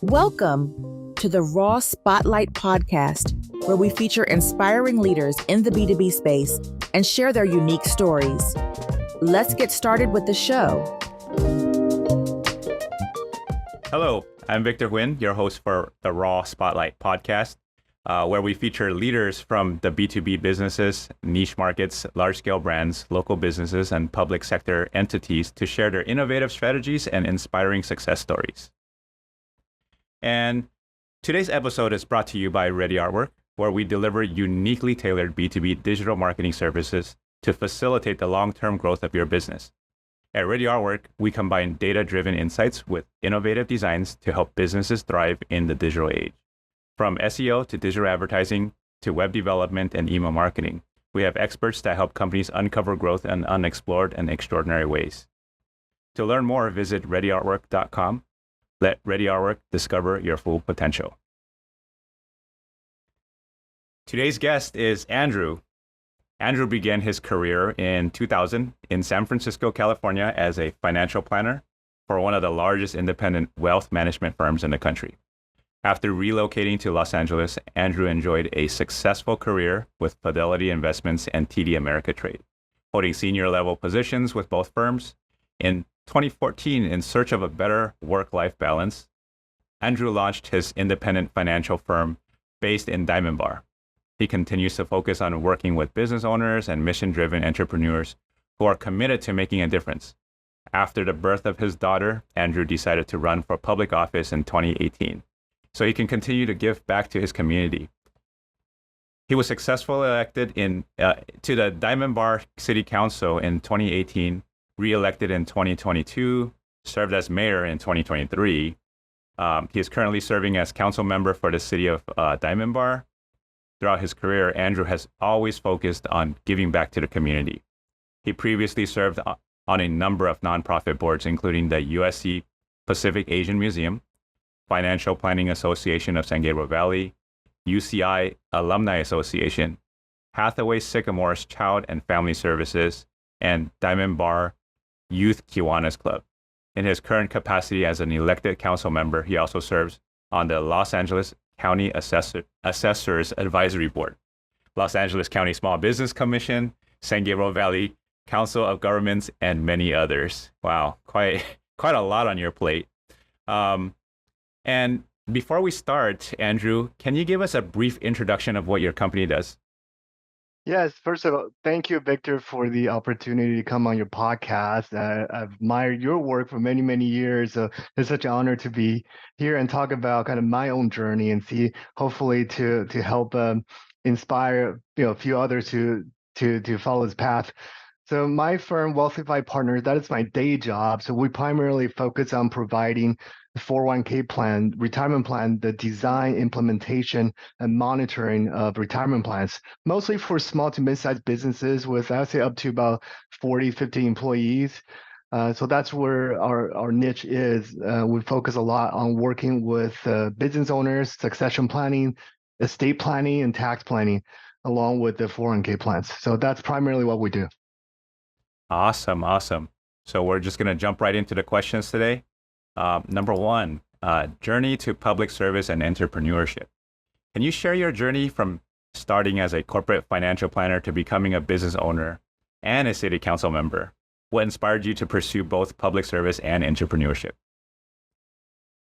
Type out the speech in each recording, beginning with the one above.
Welcome to the Raw Spotlight podcast, where we feature inspiring leaders in the B2B space and share their unique stories. Let's get started with the show. Hello, I'm Victor Huynh, your host for the Raw Spotlight podcast, where we feature leaders from the B2B businesses, niche markets, large-scale brands, local businesses, and public sector entities to share their innovative strategies and inspiring success stories. And today's episode is brought to you by Ready Artwork, where we deliver uniquely tailored B2B digital marketing services to facilitate the long-term growth of your business. At Ready Artwork, we combine data-driven insights with innovative designs to help businesses thrive in the digital age. From SEO to digital advertising to web development and email marketing, we have experts that help companies uncover growth in unexplored and extraordinary ways. To learn more, visit readyartwork.com. Let Ready Artwork discover your full potential. Today's guest is Andrew. Andrew began his career in 2000 in San Francisco, California as a financial planner for one of the largest independent wealth management firms in the country. After relocating to Los Angeles, Andrew enjoyed a successful career with Fidelity Investments and TD Ameritrade, holding senior level positions with both firms. In 2014, in search of a better work-life balance, Andrew launched his independent financial firm based in Diamond Bar. He continues to focus on working with business owners and mission-driven entrepreneurs who are committed to making a difference. After the birth of his daughter, Andrew decided to run for public office in 2018 so he can continue to give back to his community. He was successfully elected to the Diamond Bar City Council in 2018, re-elected in 2022, served as mayor in 2023. He is currently serving as council member for the city of Diamond Bar. Throughout his career, Andrew has always focused on giving back to the community. He previously served on a number of nonprofit boards, including the USC Pacific Asian Museum, Financial Planning Association of San Gabriel Valley, UCI Alumni Association, Hathaway Sycamore's Child and Family Services, and Diamond Bar Youth Kiwanis Club. In his current capacity as an elected council member, he also serves on the Los Angeles County Assessors Advisory Board, Los Angeles County Small Business Commission, San Gabriel Valley Council of Governments, and many others. Wow, quite a lot on your plate. And before we start, Andrew, can you give us a brief introduction of what your company does? Yes, first of all, thank you, Victor, for the opportunity to come on your podcast. I've admired your work for many, many years. So it's such an honor to be here and talk about kind of my own journey and see, hopefully, to help inspire a few others to follow this path. So my firm, Wealthify Partners, that is my day job. So we primarily focus on providing the 401k plan, retirement plan, the design, implementation, and monitoring of retirement plans, mostly for small to mid-sized businesses with, I'd say, up to about 40, 50 employees. So that's where our niche is. We focus a lot on working with business owners, succession planning, estate planning, and tax planning, along with the 401k plans. So that's primarily what we do. Awesome. So we're just going to jump right into the questions today. Number one, journey to public service and entrepreneurship. Can you share your journey from starting as a corporate financial planner to becoming a business owner and a city council member? What inspired you to pursue both public service and entrepreneurship?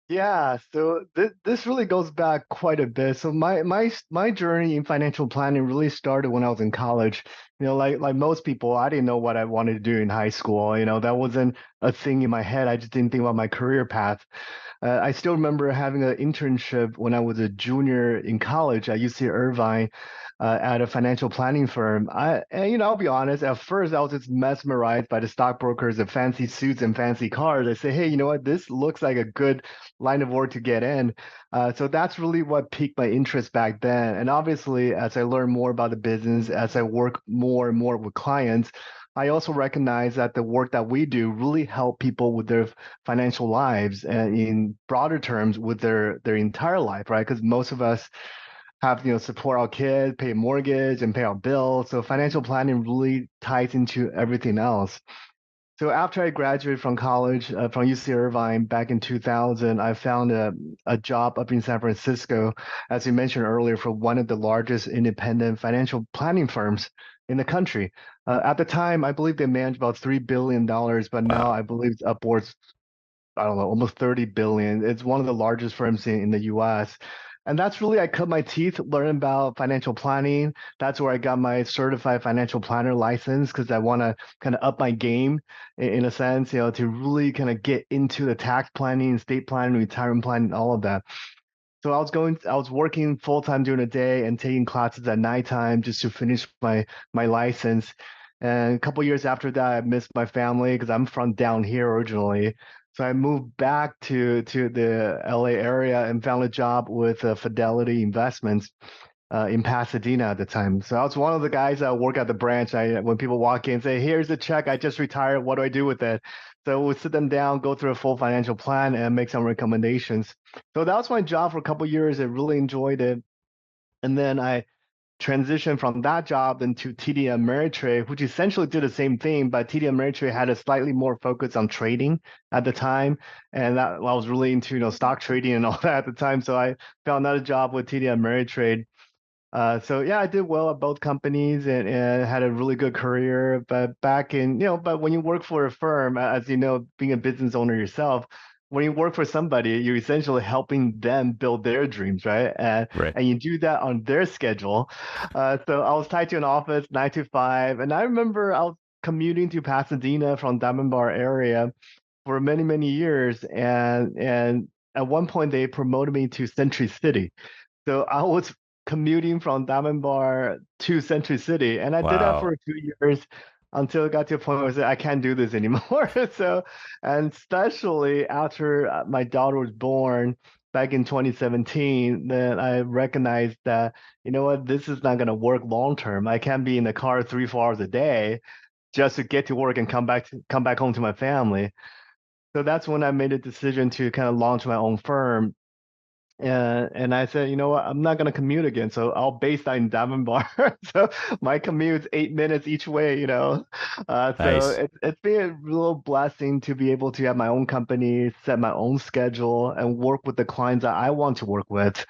Yeah, so this really goes back quite a bit. So my journey in financial planning really started when I was in college. Like most people, I didn't know what I wanted to do in high school. That wasn't a thing in my head. I just didn't think about my career path. I still remember having an internship when I was a junior in college at UC Irvine at a financial planning firm. I'll be honest, at first I was just mesmerized by the stockbrokers, the fancy suits and fancy cars. I say, hey, you know what? This looks like a good line of work to get in. So that's really what piqued my interest back then. And obviously, as I learn more about the business, as I work more and more with clients, I also recognize that the work that we do really help people with their financial lives and in broader terms with their entire life, right? Because most of us have, support our kids, pay a mortgage and pay our bills. So financial planning really ties into everything else. So after I graduated from college, from UC Irvine back in 2000, I found a job up in San Francisco, as you mentioned earlier, for one of the largest independent financial planning firms in the country. At the time, I believe they managed about $3 billion, but now Wow. I believe it's upwards, I don't know, almost 30 billion. It's one of the largest firms in the US. And that's really, I cut my teeth learning about financial planning. That's where I got my certified financial planner license because I want to kind of up my game in a sense, to really kind of get into the tax planning, estate planning, retirement planning, all of that. So I was working full time during the day and taking classes at nighttime just to finish my license. And a couple years after that, I missed my family because I'm from down here originally. So I moved back to the LA area and found a job with Fidelity Investments in Pasadena at the time. So I was one of the guys that work at the branch. When people walk in, say, "Here's the check. I just retired. What do I do with it?" So we sit them down, go through a full financial plan, and make some recommendations. So that was my job for a couple of years. I really enjoyed it. And then I transitioned from that job into TD Ameritrade, which essentially did the same thing, but TD Ameritrade had a slightly more focus on trading at the time. And that, I was really into, stock trading and all that at the time. So I found another job with TD Ameritrade. So yeah, I did well at both companies and had a really good career. But but when you work for a firm, as you know, being a business owner yourself, when you work for somebody, you're essentially helping them build their dreams, right? Right. And you do that on their schedule. So I was tied to an office, 9 to 5, and I remember I was commuting to Pasadena from Diamond Bar area for many, many years, and at one point they promoted me to Century City. So I was commuting from Diamond Bar to Century City, and I did that for Wow. a few years until it got to a point where I said, I can't do this anymore. So, and especially after my daughter was born back in 2017, then I recognized that, you know what, this is not going to work long term. I can't be in the car 3, 4 hours a day just to get to work and come back home to my family. So that's when I made a decision to kind of launch my own firm. And I said, you know what, I'm not gonna commute again, so I'll base that in Diamond Bar. So my commute's 8 minutes each way. So Nice. it's been a real blessing to be able to have my own company, set my own schedule, and work with the clients that I want to work with.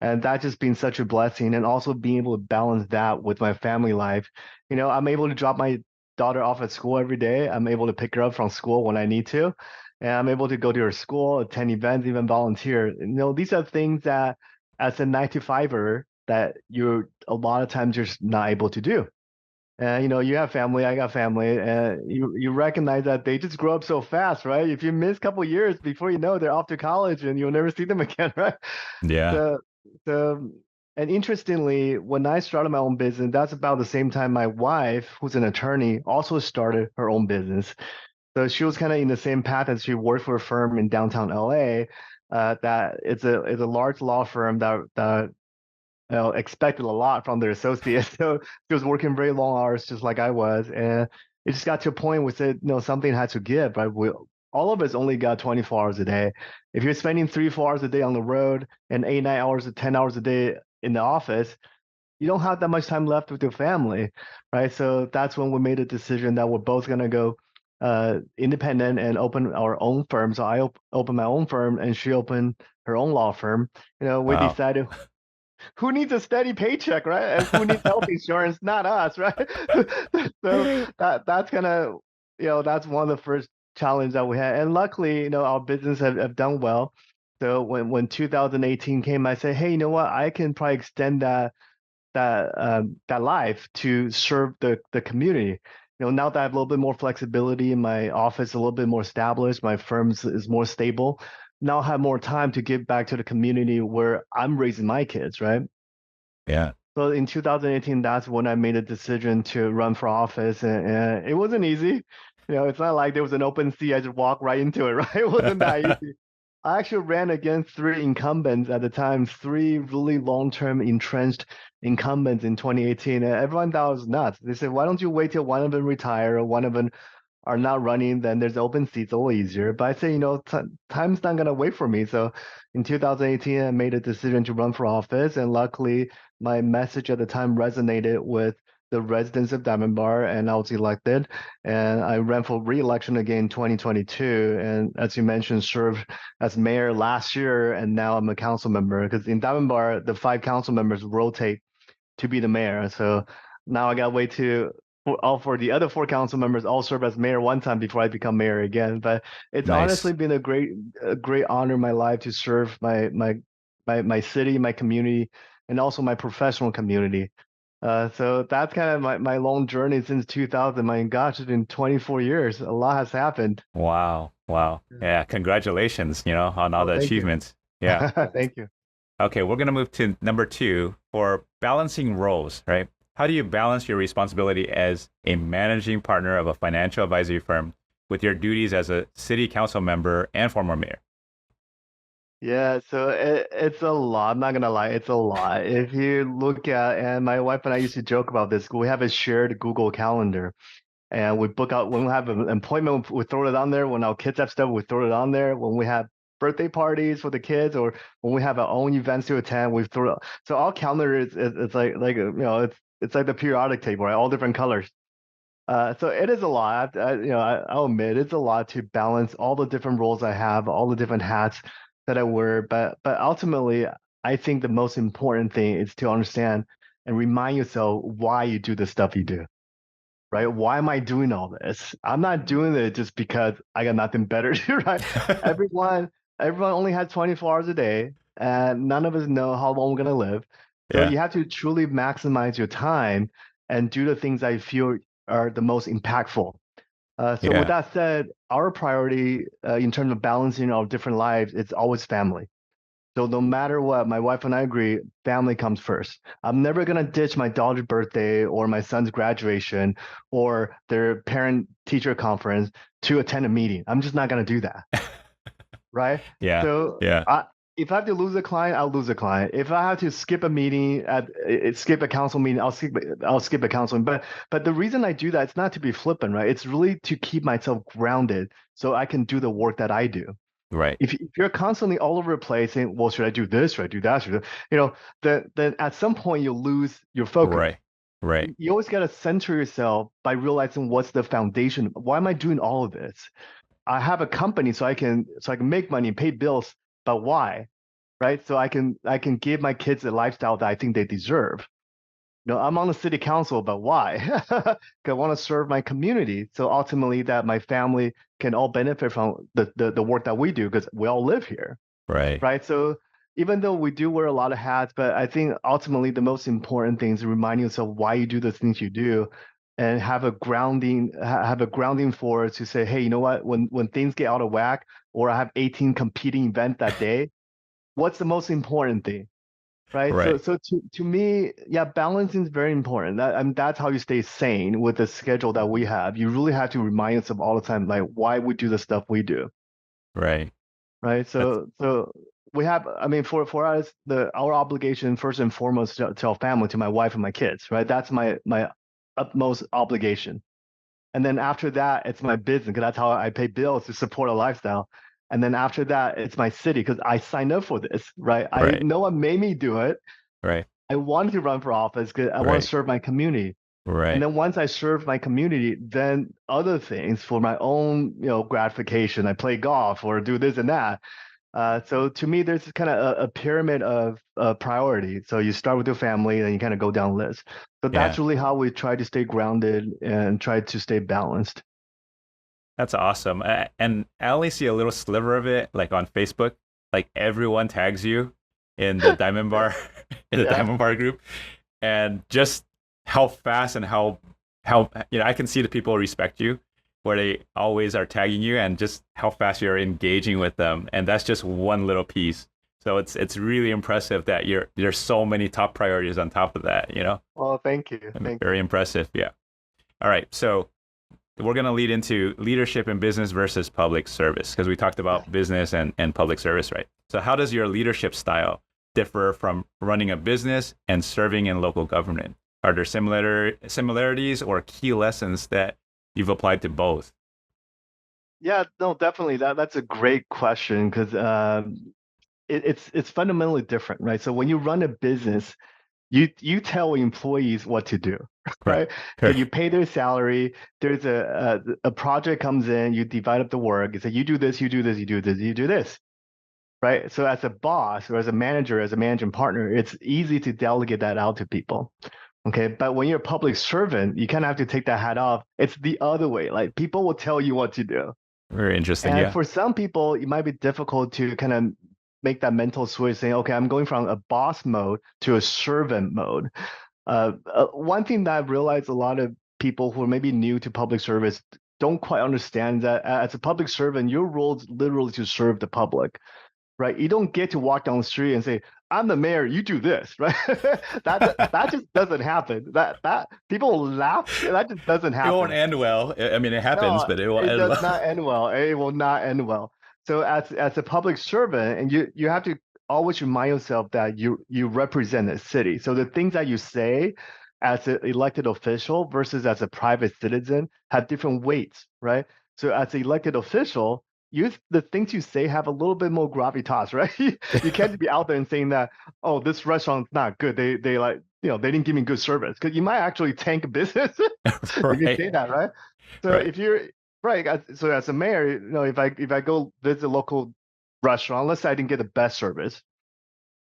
And that's just been such a blessing. And also being able to balance that with my family life. I'm able to drop my daughter off at school every day. I'm able to pick her up from school when I need to, and I'm able to go to her school, attend events, even volunteer. These are things that, as a 9 to 5er, that you're a lot of times just not able to do. And you have family, I got family, and you recognize that they just grow up so fast, right? If you miss a couple years, before you know, they're off to college, and you'll never see them again, right? Yeah. So, so, and interestingly, when I started my own business, that's about the same time my wife, who's an attorney, also started her own business. So she was kind of in the same path as she worked for a firm in downtown LA. That it's a large law firm that expected a lot from their associates. So she was working very long hours, just like I was, and it just got to a point where said, something had to give. Right, all of us only got 24 hours a day. If you're spending 3, 4 hours a day on the road and 8, 9 hours, 10 hours a day in the office, you don't have that much time left with your family, right? So that's when we made a decision that we're both gonna go independent and open our own firm. So I opened my own firm, and she opened her own law firm. We Wow. decided who needs a steady paycheck, right? And who needs health insurance? Not us, right? So that's kind of, that's one of the first challenge that we had. And luckily, our business have done well. So when 2018 came, I said, hey, you know what? I can probably extend that life to serve the community. Now that I have a little bit more flexibility in my office, a little bit more established, my firm is more stable. Now I have more time to give back to the community where I'm raising my kids, right? Yeah. So in 2018, that's when I made a decision to run for office, and it wasn't easy. It's not like there was an open seat, I just walked right into it, right? It wasn't that easy. I actually ran against 3 incumbents at the time, 3 really long-term entrenched incumbents in 2018. And everyone thought I was nuts. They said, why don't you wait till one of them retire or one of them are not running? Then there's open seats, a little easier. But I say, time's not going to wait for me. So in 2018, I made a decision to run for office. And luckily, my message at the time resonated with the residents of Diamond Bar, and I was elected. And I ran for re-election again in 2022. And as you mentioned, served as mayor last year, and now I'm a council member. Because in Diamond Bar, the 5 council members rotate to be the mayor. So now I got way to all for the other 4 council members all serve as mayor one time before I become mayor again. But it's honestly Nice. been a great honor in my life to serve my city, my community, and also my professional community. So that's kind of my long journey since 2000. My gosh, it's been 24 years. A lot has happened. Wow. Wow. Yeah. Congratulations, on all Oh, the thank you. achievements. Yeah. Thank you. Okay, we're going to move to number 2 for balancing roles, right? How do you balance your responsibility as a managing partner of a financial advisory firm with your duties as a city council member and former mayor? Yeah, so it's a lot. I'm not gonna lie, it's a lot. If you look at, and my wife and I used to joke about this, we have a shared Google Calendar, and we book out when we have an appointment, we throw it on there. When our kids have stuff, we throw it on there. When we have birthday parties for the kids, or when we have our own events to attend, we throw it. So our calendar is it's it's like the periodic table, right? All different colors. So it is a lot. I'll admit it's a lot to balance all the different roles I have, all the different hats that I wear. But ultimately, I think the most important thing is to understand and remind yourself why you do the stuff you do, right? Why am I doing all this? I'm not doing it just because I got nothing better to do, right? Everyone, everyone only has 24 hours a day, and none of us know how long we're gonna live. So Yeah. you have to truly maximize your time and do the things I feel are the most impactful. So with Yeah. that said, our priority in terms of balancing our different lives, it's always family. So no matter what, my wife and I agree, family comes first. I'm never gonna ditch my daughter's birthday or my son's graduation or their parent teacher conference to attend a meeting. I'm just not gonna do that, right? Yeah. So Yeah. if I have to lose a client, I'll lose a client. If I have to skip a meeting skip a council meeting, I'll skip a council meeting. But the reason I do that, it's not to be flippant, right? It's really to keep myself grounded so I can do the work that I do. Right. If you're constantly all over the place saying, well, should I do this? Should I do that? Then at some point you lose your focus. Right. Right. You always got to center yourself by realizing what's the foundation. Why am I doing all of this? I have a company so I can make money and pay bills, but why? Right? So I can give my kids a lifestyle that I think they deserve. I'm on the city council, but why? 'Cause I want to serve my community. So ultimately, that my family can all benefit from the work that we do because we all live here, Right. right? So even though we do wear a lot of hats, but I think ultimately the most important thing is reminding yourself why you do the things you do, and have a grounding force to say, hey, you know what? When things get out of whack, or I have 18 competing events that day, what's the most important thing? Right. So Right. so to me, yeah, balancing is very important. That's how you stay sane with the schedule that we have. You really have to remind yourself all the time, like why we do the stuff we do. Right. Right. That's So we have, I mean, for us, our obligation first and foremost to our family, to my wife and my kids, right? That's my utmost obligation. And then after that, it's my business because that's how I pay bills to support a lifestyle. And then after that, it's my city because I signed up for this, right? I right. no one made me do it. Right. I wanted to run for office because I want to Right. serve my community. And Right. then once I serve my community, then other things for my own, gratification, I play golf or do this and that. So to me, there's kind of a pyramid of priority. So you start with your family, then you kind of go down list. So that's Yeah. really how we try to stay grounded and try to stay balanced. That's awesome. And I only see a little sliver of it, like on Facebook. Like everyone tags you in the Diamond Bar, in the Yeah. Diamond Bar group, and just how fast and how I can see the people respect you, where they always are tagging you, and just how fast you're engaging with them. And that's just one little piece. So it's really impressive that there's so many top priorities on top of that. Well, thank you. Thank Very you. impressive. Yeah. All right. So we're going to lead into leadership in business versus public service because we talked about business and public service, right? So how does your leadership style differ from running a business and serving in local government? Are there similarities or key lessons that you've applied to both? Yeah, no, definitely. That's a great question because it's fundamentally different, right? So when you run a business, you tell employees what to do, right? So Right. you pay their salary. There's a project comes in, you divide up the work. You say you do this, you do this, you do this, you do this, right? So as a boss or as a manager, as a managing partner, it's easy to delegate that out to people. Okay, but when you're a public servant, you kind of have to take that hat off. It's the other way. Like people will tell you what to do. Very interesting. And Yeah. for some people, it might be difficult to kind of make that mental switch saying, okay, I'm going from a boss mode to a servant mode. One thing that I've realized a lot of people who are maybe new to public service don't quite understand that as a public servant, your role is literally to serve the public, right? You don't get to walk down the street and say, "I'm the mayor, you do this," right? that just doesn't happen. That people will laugh. That just doesn't It won't happen. end well. I mean, it happens, No, but it won't it end does well. not end well. It will not end well. So as a public servant, and you have to always remind yourself that you represent a city. So the things that you say as an elected official versus as a private citizen have different weights, right? So as an elected official, the things you say have a little bit more gravitas, right? You can't be out there and saying that, oh, this restaurant's not good. They like, they didn't give me good service, because you might actually tank a business if you Right. say that, right? So Right. if you're right, so as a mayor, if I go visit a local restaurant, let's say I didn't get the best service,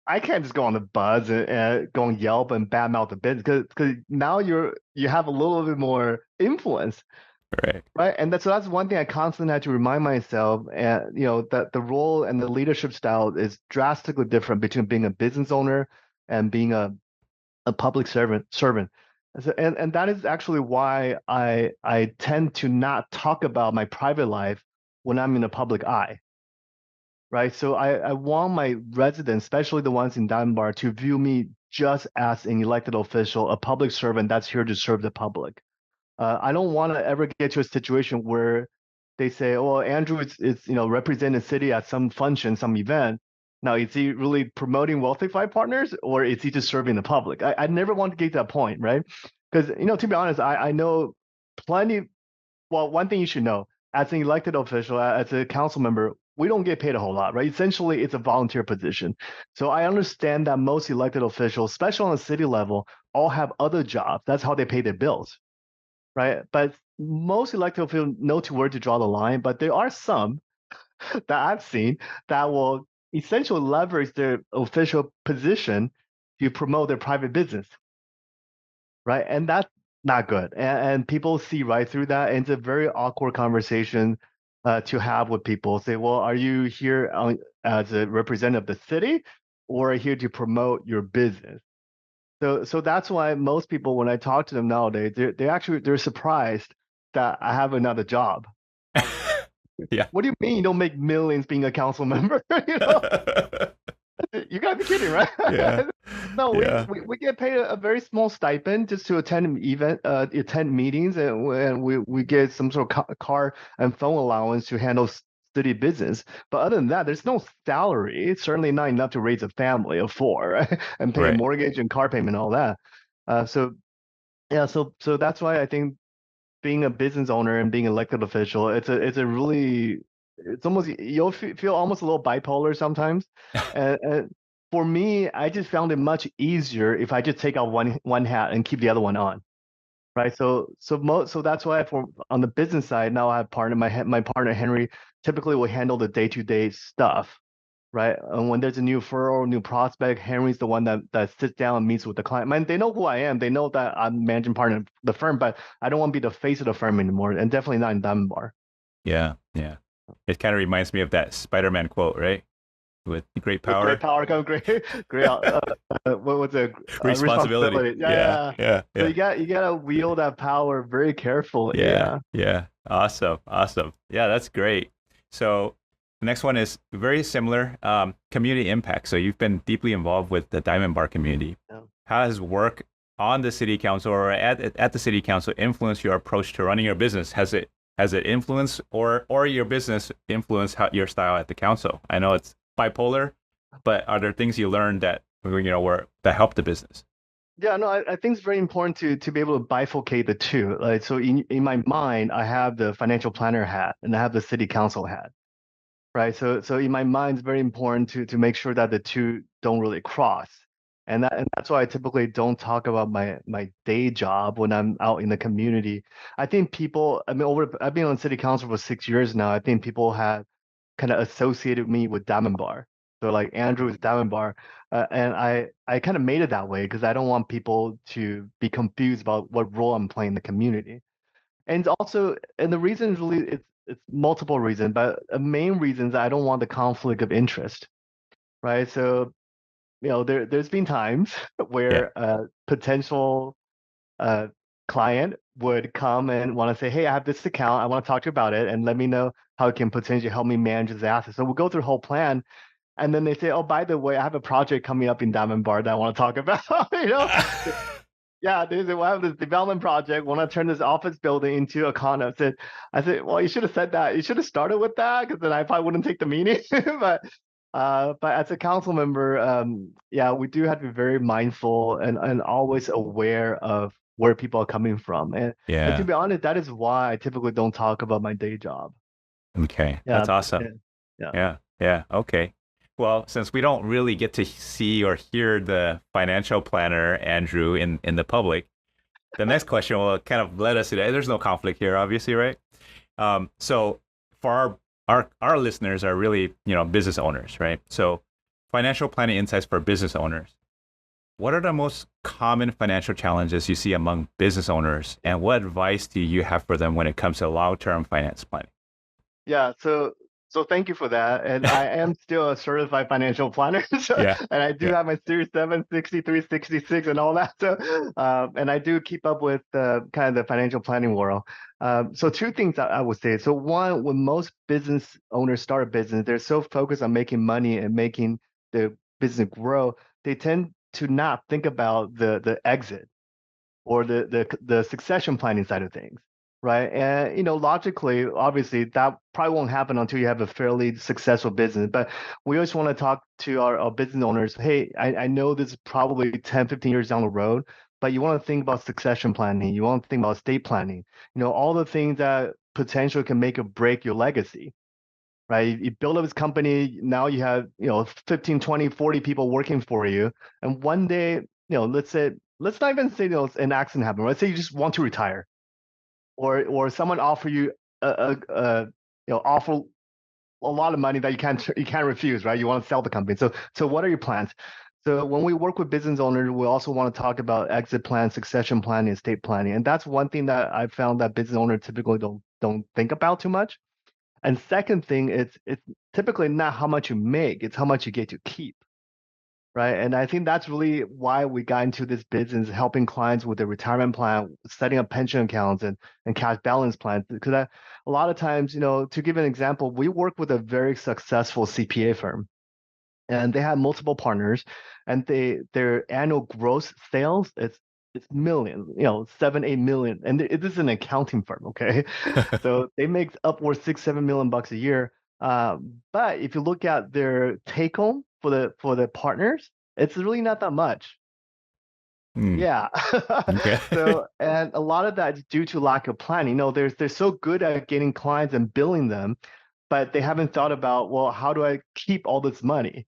I can't just go on the buzz and go on Yelp and badmouth the business, because now you have a little bit more influence, Right. right? And that's one thing I constantly have to remind myself, and that the role and the leadership style is drastically different between being a business owner and being a public servant. And that is actually why I tend to not talk about my private life when I'm in the public eye, right? So I want my residents, especially the ones in Dunbar, to view me just as an elected official, a public servant that's here to serve the public. I don't want to ever get to a situation where they say, "Oh, Andrew is representing the city at some function, some event." Now, is he really promoting Wealthify Partners, or is he just serving the public? I never want to get to that point, right? Because to be honest, I know plenty. Well, one thing you should know, as an elected official, as a council member, we don't get paid a whole lot, right? Essentially, it's a volunteer position. So I understand that most elected officials, especially on the city level, all have other jobs. That's how they pay their bills, right? But most elected officials know to where to draw the line, but there are some that I've seen that will essentially leverage their official position to promote their private business, right? And that's not good. And people see right through that. And it's a very awkward conversation to have with people. Say, well, are you here as a representative of the city, or here to promote your business? So that's why most people, when I talk to them nowadays, they're surprised that I have another job. Yeah. What do you mean you don't make millions being a council member? You know, you gotta be kidding, right? Yeah. No, Yeah. we get paid a very small stipend just to attend meetings, and we get some sort of car and phone allowance to handle city business. But other than that, there's no salary. It's certainly not enough to raise a family of four, right? And pay a Right. mortgage and car payment and all that. So yeah, so that's why I think being a business owner and being an elected official, it's a really, it's almost, you'll feel almost a little bipolar sometimes. And for me, I just found it much easier if I just take out one hat and keep the other one on, right? So that's why on the business side now I have partner, my partner Henry typically will handle the day-to-day stuff, right? And when there's a new referral, new prospect, Henry's the one that sits down and meets with the client. Man, they know who I am. They know that I'm managing partner of the firm, but I don't want to be the face of the firm anymore, and definitely not in Diamond Bar. Yeah. Yeah. It kind of reminds me of that Spider-Man quote, right? With great With great power, power comes great what was it? responsibility. Responsibility. Yeah, Yeah. yeah. Yeah. So Yeah. you gotta wield that power very carefully. Yeah. Yeah. Yeah. Awesome. Awesome. Yeah, that's great. So the next one is very similar, community impact. So you've been deeply involved with the Diamond Bar community. Yeah. How has work on the city council or at the city council influenced your approach to running your business? Has it influenced or your business influenced your style at the council? I know it's bipolar, but are there things you learned that that helped the business? Yeah, no, I think it's very important to be able to bifurcate the two. Like, so in my mind, I have the financial planner hat and I have the city council hat, right? So in my mind, it's very important to make sure that the two don't really cross. And that's why I typically don't talk about my day job when I'm out in the community. I think people, I mean, I've been on city council for 6 years now. I think people have kind of associated me with Diamond Bar. So like Andrew is Diamond Bar, and I kind of made it that way because I don't want people to be confused about what role I'm playing in the community. And also, and the reason is really it's multiple reasons, but the main reason is I don't want the conflict of interest, right? So there's been times Yeah. where a potential uh, client would come and want to say, hey, I have this account. I want to talk to you about it and let me know how it can potentially help me manage this asset. So we'll go through the whole plan. And then they say, oh, by the way, I have a project coming up in Diamond Bar that I want to talk about. Yeah, they say, well, I have this development project. Want to turn this office building into a condo. I said, well, you should have said that. You should have started with that because then I probably wouldn't take the meeting. But as a council member, yeah, we do have to be very mindful and always aware of where people are coming from. And to Yeah. be honest, that is why I typically don't talk about my day job. Okay. Yeah, That's awesome. yeah, yeah. Yeah. Yeah. Okay. Well, since we don't really get to see or hear the financial planner, Andrew, in the public, the next question will kind of let us to that. There's no conflict here, obviously, right? So for our listeners are really, business owners, right? So financial planning insights for business owners. What are the most common financial challenges you see among business owners, and what advice do you have for them when it comes to long-term finance planning? Yeah, so thank you for that. And I am still a certified financial planner. Yeah. And I do Yeah. have my Series 7, 63, 66, and all that. So and I do keep up with kind of the financial planning world. So two things I would say. So one, when most business owners start a business, they're so focused on making money and making the business grow, they tend to not think about the exit or the succession planning side of things, right? And logically, obviously, that probably won't happen until you have a fairly successful business. But we always want to talk to our business owners. Hey, I know this is probably 10, 15 years down the road, but you want to think about succession planning. You want to think about estate planning. All the things that potentially can make or break your legacy. Right. You build up this company. Now you have, 15, 20, 40 people working for you. And one day, let's not even say, an accident happened. Let's say you just want to retire or someone offer you offer a lot of money that you can't refuse, right? You want to sell the company. So what are your plans? So when we work with business owners, we also want to talk about exit plan, succession planning, estate planning. And that's one thing that I found that business owners typically don't think about too much. And second thing, it's typically not how much you make, it's how much you get to keep, right? And I think that's really why we got into this business, helping clients with their retirement plan, setting up pension accounts and cash balance plans. Because a lot of times, to give an example, we work with a very successful CPA firm, and they have multiple partners, and their annual gross sales it's millions, 7, 8 million, and this is an accounting firm, okay? So they make upwards 6, 7 million bucks a year. But if you look at their take home for the partners, it's really not that much. Hmm. Yeah. Okay. So, and a lot of that is due to lack of planning. They're so good at getting clients and billing them, but they haven't thought about, well, how do I keep all this money?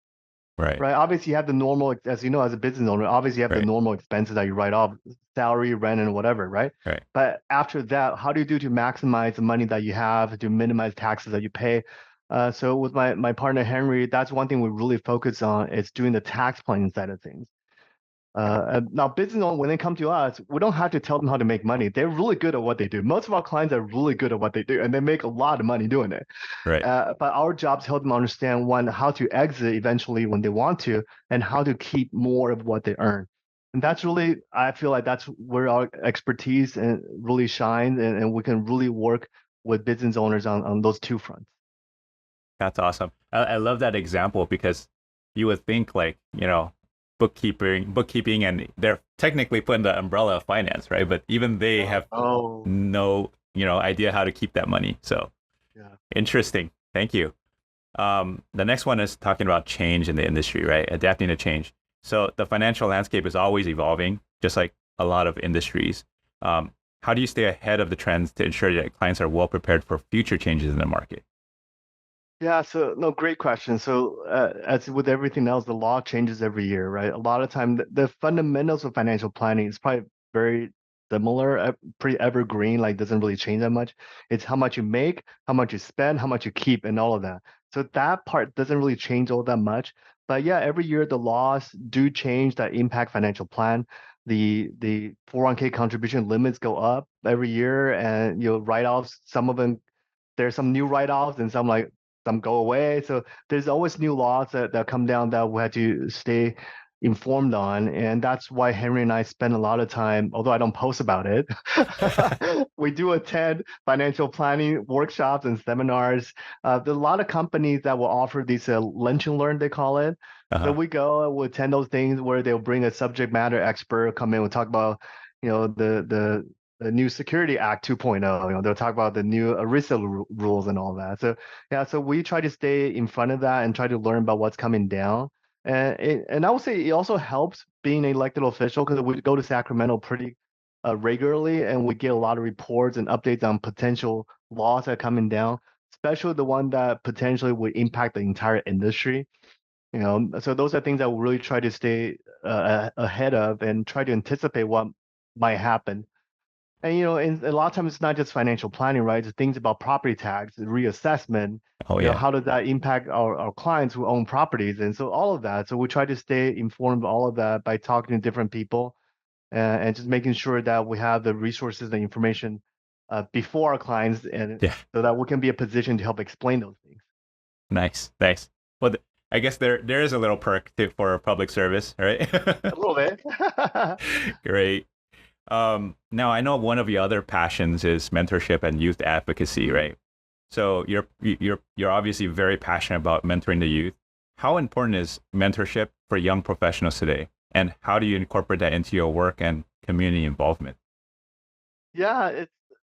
Right. Right. Obviously, you have the normal, as you know, as a business owner, obviously you have the Right. normal expenses that you write off, salary, rent, and whatever, right? Right. But after that, how do you do to maximize the money that you have, to minimize taxes that you pay? So with my partner Henry, that's one thing we really focus on is doing the tax planning side of things. And now business owners, when they come to us, we don't have to tell them how to make money. They're really good at what they do. Most of our clients are really good at what they do, and they make a lot of money doing it. Right. But our job is help them understand one, how to exit eventually when they want to, and how to keep more of what they earn. And that's really, I feel like that's where our expertise and really shines, and we can really work with business owners on those two fronts. That's awesome. I love that example because you would think like, bookkeeping, and they're technically put in the umbrella of finance, right? But even they have Oh, no, idea how to keep that money. So yeah. interesting. Thank you. The next one is talking about change in the industry, right? Adapting to change. So the financial landscape is always evolving, just like a lot of industries. How do you stay ahead of the trends to ensure that clients are well prepared for future changes in the market? Yeah, so no, great question. So, as with everything else, the law changes every year, right? A lot of time, the fundamentals of financial planning is probably very similar, pretty evergreen, like doesn't really change that much. It's how much you make, how much you spend, how much you keep, and all of that. So that part doesn't really change all that much. But yeah, every year the laws do change that impact financial plan. The 401k contribution limits go up every year, and write-offs, some of them there's some new write-offs and some go away. So there's always new laws that come down that we have to stay informed on. And that's why Henry and I spend a lot of time, although I don't post about it, we do attend financial planning workshops and seminars. There's a lot of companies that will offer these lunch and learn, they call it. So Uh-huh. we go, we attend those things where they'll bring a subject matter expert, come in and talk about, the new Security Act 2.0. They'll talk about the new ERISA rules and all that. So yeah, so we try to stay in front of that and try to learn about what's coming down. And I would say it also helps being an elected official because we go to Sacramento pretty regularly, and we get a lot of reports and updates on potential laws that are coming down, especially the one that potentially would impact the entire industry. So those are things that we really try to stay ahead of and try to anticipate what might happen. And a lot of times it's not just financial planning, right? It's things about property tax, reassessment, Oh yeah. how does that impact our clients who own properties? And so all of that. So we try to stay informed of all of that by talking to different people and just making sure that we have the resources and information before our clients and Yeah. so that we can be a position to help explain those things. Nice. Nice. Well, I guess there is a little perk for public service, right? A little bit. Great. Now I know one of your other passions is mentorship and youth advocacy, right? So you're obviously very passionate about mentoring the youth. How important is mentorship for young professionals today? And how do you incorporate that into your work and community involvement? Yeah,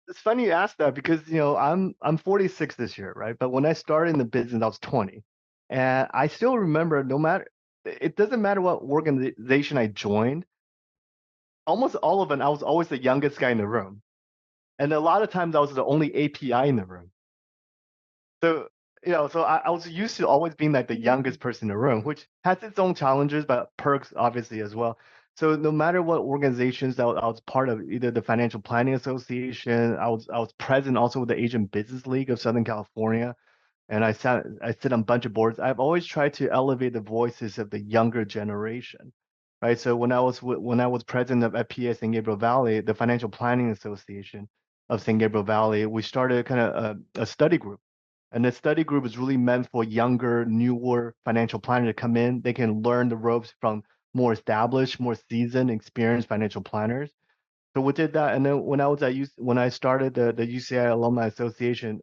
it's funny you ask that because I'm 46 this year, right? But when I started in the business, I was 20, and I still remember. No matter, it doesn't matter what organization I joined. Almost all of them, I was always the youngest guy in the room, and a lot of times I was the only API in the room. So, so I was used to always being like the youngest person in the room, which has its own challenges, but perks obviously as well. So no matter what organizations that I was part of, either the Financial Planning Association, I was present also with the Asian Business League of Southern California, and I sit on a bunch of boards. I've always tried to elevate the voices of the younger generation, right? So when I was president of FPA San Gabriel Valley, the Financial Planning Association of San Gabriel Valley, we started kind of a study group, and the study group is really meant for younger, newer financial planners to come in. They can learn the ropes from more established, more seasoned, experienced financial planners. So we did that, and then when I started the UCI Alumni Association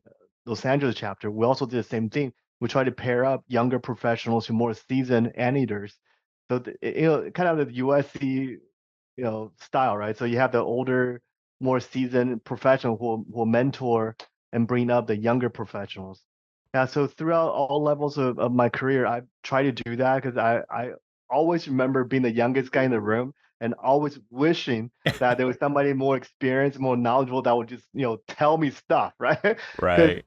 Los Angeles chapter, we also did the same thing. We tried to pair up younger professionals who are more seasoned anteaters. So kind of the USC style, right? So you have the older, more seasoned professional who will mentor and bring up the younger professionals. Yeah, so throughout all levels of my career, I try to do that because I always remember being the youngest guy in the room and always wishing that there was somebody more experienced, more knowledgeable that would just, tell me stuff, right? Because Right.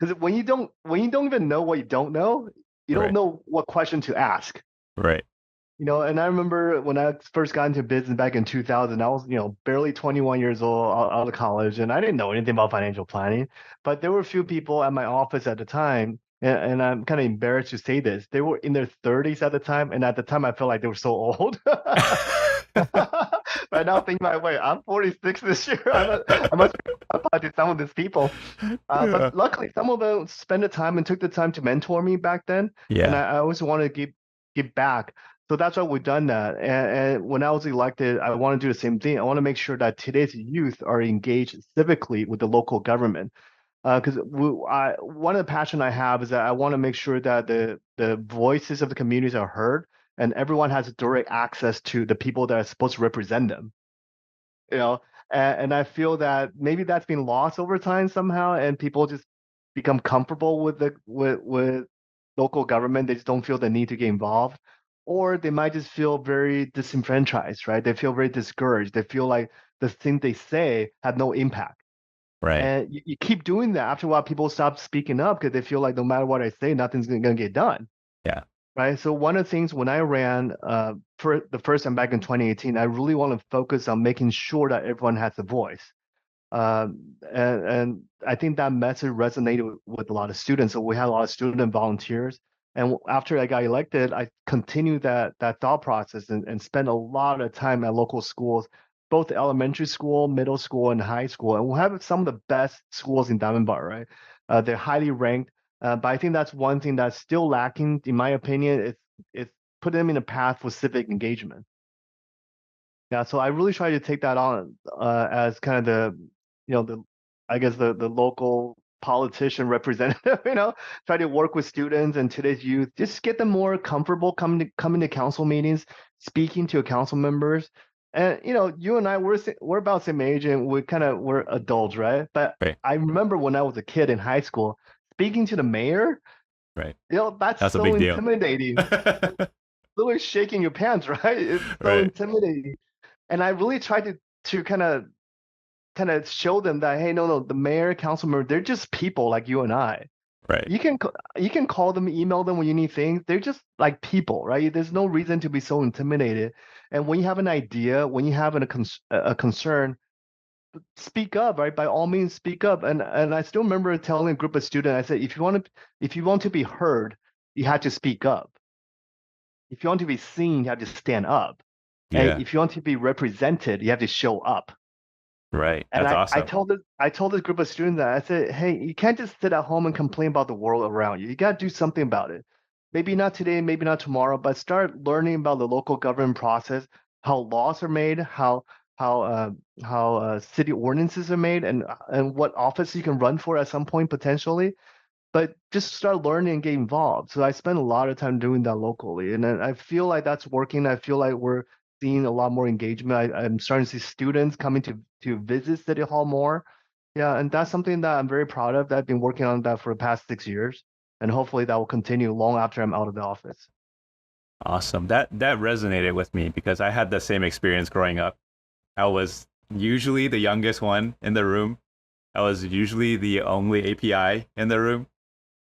because when you don't even know what you don't know, you don't Right. know what question to ask. Right. And I remember when I first got into business back in 2000, I was, barely 21 years old out of college, and I didn't know anything about financial planning. But there were a few people at my office at the time, and I'm kind of embarrassed to say this. They were in their 30s at the time, and at the time I felt like they were so old. But now thinking my way, I'm 46 this year. I must be qualified to some of these people. But Yeah. luckily, some of them spent the time and took the time to mentor me back then, and Yeah. I always want to give back. So that's why we've done that. And when I was elected, I want to do the same thing. I want to make sure that today's youth are engaged civically with the local government. Because one of the passion I have is that I want to make sure that the voices of the communities are heard and everyone has direct access to the people that are supposed to represent them. You know, and I feel that maybe that's been lost over time somehow, and people just become comfortable with with local government. They just don't feel the need to get involved, or they might just feel very disenfranchised, right? They feel very discouraged. They feel like the things they say have no impact. Right. And you keep doing that. After a while, people stop speaking up because they feel like no matter what I say, nothing's going to get done. Yeah. Right. So one of the things when I ran for the first time back in 2018, I really want to focus on making sure that everyone has a voice. And I think that message resonated with a lot of students. So we had a lot of student volunteers. And after I got elected, I continued that thought process and spent a lot of time at local schools, both elementary school, middle school, and high school. And we have some of the best schools in Diamond Bar, right? They're highly ranked. But I think that's one thing that's still lacking, in my opinion, it's put them in a path for civic engagement. Yeah, so I really try to take that on as kind of the I guess the local politician representative, try to work with students and today's youth, just get them more comfortable coming to council meetings, speaking to council members. And you and I we're about the same age and we're adults, right? But Right. I remember when I was a kid in high school, speaking to the mayor, Right. that's That's a so big deal. intimidating. Literally shaking your pants, right? It's so Right. intimidating. And I really tried to kind of show them that, hey, no, the mayor, council member, they're just people like you and I. Right. You can call them, email them when you need things. They're just like people, right? There's no reason to be so intimidated. And when you have an idea, when you have a concern, speak up, right? By all means, speak up. And I still remember telling a group of students, I said, if you want to be heard, you have to speak up. If you want to be seen, you have to stand up. And Yeah. if you want to be represented, you have to show up. Right. And That's I awesome. told this group of students that I said, hey, you can't just sit at home and complain about the world around you. You got to do something about it. Maybe not today, maybe not tomorrow, but start learning about the local government process, how laws are made, how city ordinances are made, and what office you can run for at some point potentially. But just start learning and get involved. So I spend a lot of time doing that locally, and I feel like that's working. I feel like we're seeing a lot more engagement. I'm starting to see students coming to visit City Hall more. Yeah, and that's something that I'm very proud of. That I've been working on that for the past 6 years, and hopefully that will continue long after I'm out of the office. Awesome. That resonated with me because I had the same experience growing up. I was usually the youngest one in the room. I was usually the only API in the room.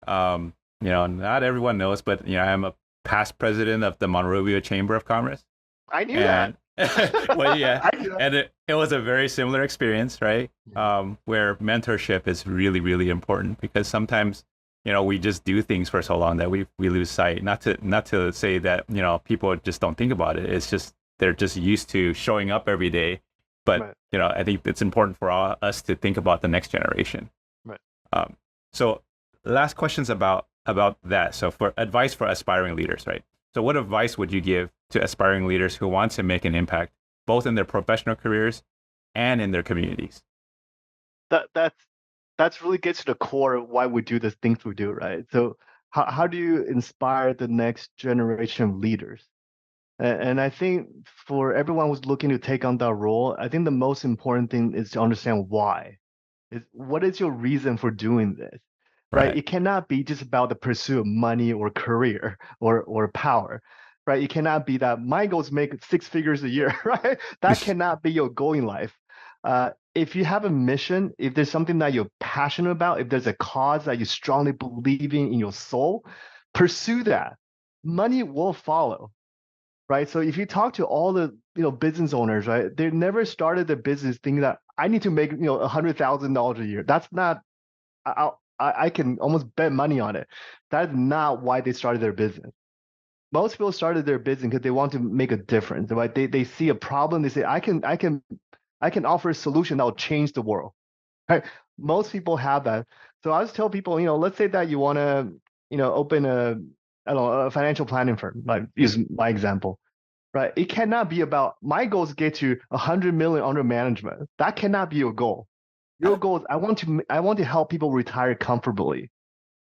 Not everyone knows, but I'm a past president of the Monrovia Chamber of Commerce. I knew And well, yeah, I knew that. and it was a very similar experience, right? Where mentorship is really, really important because sometimes, we just do things for so long that we lose sight. Not to say that, people just don't think about it. It's just they're just used to showing up every day. But, Right. I think it's important for us to think about the next generation. Right. So last questions about that. So for advice for aspiring leaders, right? So what advice would you give to aspiring leaders who want to make an impact both in their professional careers and in their communities? That's really gets to the core of why we do the things we do, right? So how do you inspire the next generation of leaders? And I think for everyone who's looking to take on that role, I think the most important thing is to understand why. What is your reason for doing this? Right? Right. It cannot be just about the pursuit of money or career or power. Right? It cannot be that my goal is make 6 figures a year, right? That cannot be your goal in life. If you have a mission, if there's something that you're passionate about, if there's a cause that you strongly believe in your soul, pursue that. Money will follow, right? So if you talk to all the business owners, right, they never started their business thinking that I need to make $100,000 a year. That's not. I can almost bet money on it. That is not why they started their business. Most people started their business because they want to make a difference, right? They see a problem. They say I can offer a solution that will change the world. Right? Most people have that. So I just tell people, let's say that you want to, open I don't know, a financial planning firm. Like use my example, right? It cannot be about my goal is to get to 100 million under management. That cannot be your goal. Your goal is I want to help people retire comfortably,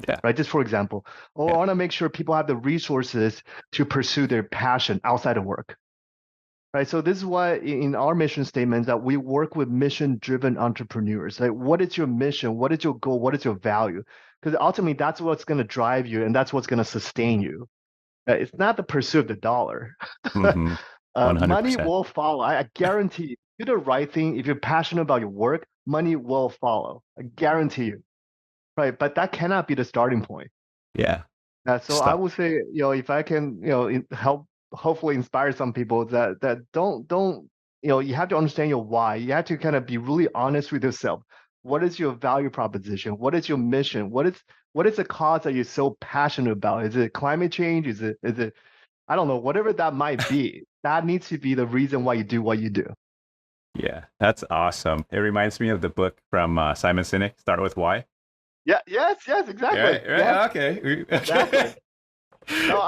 Yeah. right? Just for example, or I want to make sure people have the resources to pursue their passion outside of work. Right. So this is why in our mission statement that we work with mission-driven entrepreneurs. Like, what is your mission? What is your goal? What is your value? Because ultimately, that's what's going to drive you, and that's what's going to sustain you. It's not the pursuit of the dollar. Mm-hmm. Money 100%. will follow. I guarantee you. Do the right thing. If you're passionate about your work, money will follow. I guarantee you. Right. But that cannot be the starting point. Yeah. So I would say, if I can, help hopefully inspire some people that don't, you have to understand your why. You have to kind of be really honest with yourself. What is your value proposition? What is your mission? What is the cause that you're so passionate about? Is it climate change? Is it I don't know, whatever that might be, that needs to be the reason why you do what you do. Yeah, that's awesome. It reminds me of the book from Simon Sinek, Start With Why. Yeah, yes, exactly. Right, yes. okay. Exactly. No,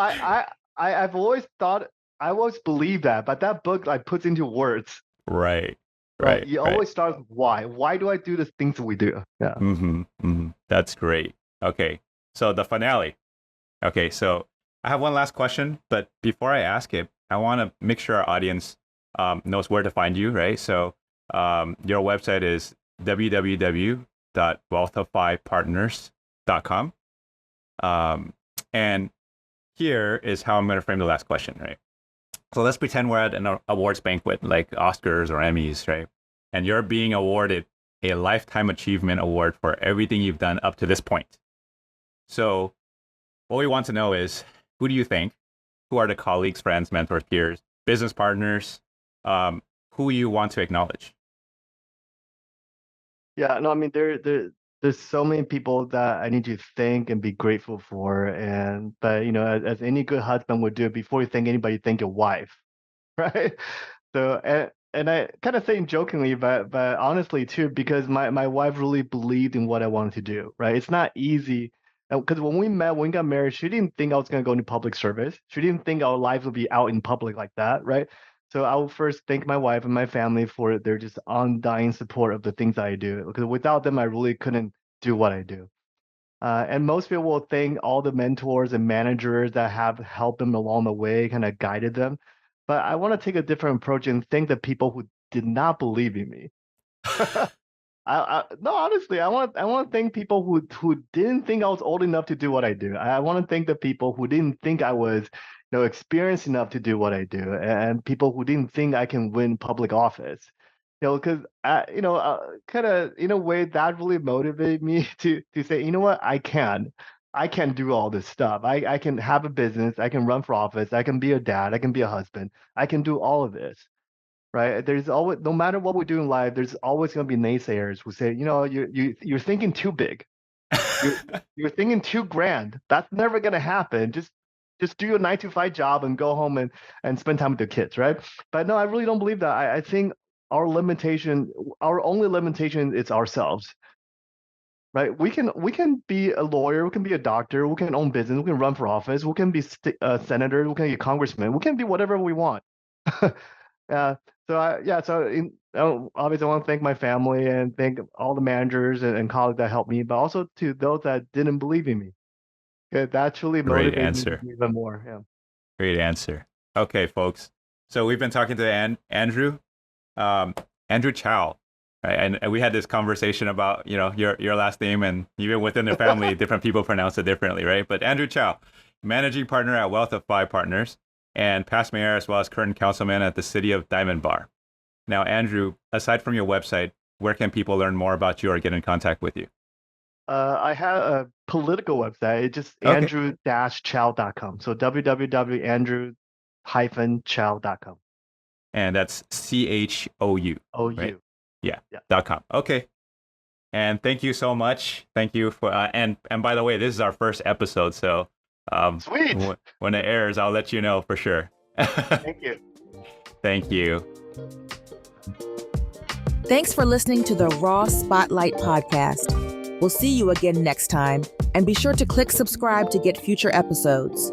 I've always thought, I always believed that, but that book like puts into words. Right. You always start with why. Why do I do the things we do? Yeah. That's great. Okay, so the finale. Okay, so I have one last question, but before I ask it, I want to make sure our audience knows where to find you, right? So your website is www.wealthifypartners.com. And here is how I'm going to frame the last question, right? So let's pretend we're at an awards banquet like Oscars or Emmys, right? And you're being awarded a Lifetime Achievement Award for everything you've done up to this point. So what we want to know is, who do you think, who are the colleagues, friends, mentors, peers, business partners, who you want to acknowledge? Yeah, no, I mean, there's so many people that I need to thank and be grateful for. But as any good husband would do, before you thank anybody, thank your wife, right? So, and I kind of saying jokingly, but honestly too, because my wife really believed in what I wanted to do, right? It's not easy. Because when we got married, she didn't think I was going to go into public service. She didn't think our lives would be out in public like that, right? So I will first thank my wife and my family for their just undying support of the things I do. Because without them, I really couldn't do what I do. And most people will thank all the mentors and managers that have helped them along the way, kind of guided them. But I want to take a different approach and thank the people who did not believe in me. No, honestly, I want to thank people who didn't think I was old enough to do what I do. I want to thank the people who didn't think I was, experienced enough to do what I do, and people who didn't think I can win public office. Because kind of in a way that really motivated me to say, you know what, I can do all this stuff. I can have a business. I can run for office. I can be a dad. I can be a husband. I can do all of this. Right. There's always, no matter what we do in life, there's always going to be naysayers who say, you're thinking too big. You're thinking too grand. That's never going to happen. Just do your 9 to 5 job and go home and spend time with your kids. Right. But no, I really don't believe that. I think our only limitation is ourselves. Right. We can be a lawyer. We can be a doctor. We can own business. We can run for office. We can be a senator. We can be a congressman. We can be whatever we want. Obviously I want to thank my family and thank all the managers and colleagues that helped me, but also to those that didn't believe in me. That really motivated me even more. Yeah. Great answer. Okay, folks. So we've been talking to Andrew Chou, right? And we had this conversation about your last name, and even within the family, different people pronounce it differently, right? But Andrew Chou, managing partner at Wealthify Partners, and past mayor as well as current councilman at the city of Diamond Bar. Now, Andrew, aside from your website, where can people learn more about you or get in contact with you? I have a political website. It's just andrew-chou.com. So www.andrew-chou.com. And that's CHOU. Right? Yeah. .com. Okay. And thank you so much. Thank you for and by the way, this is our first episode, so sweet. When it airs, I'll let you know for sure. Thank you. Thank you. Thanks for listening to the Raw Spotlight podcast. We'll see you again next time, and be sure to click subscribe to get future episodes.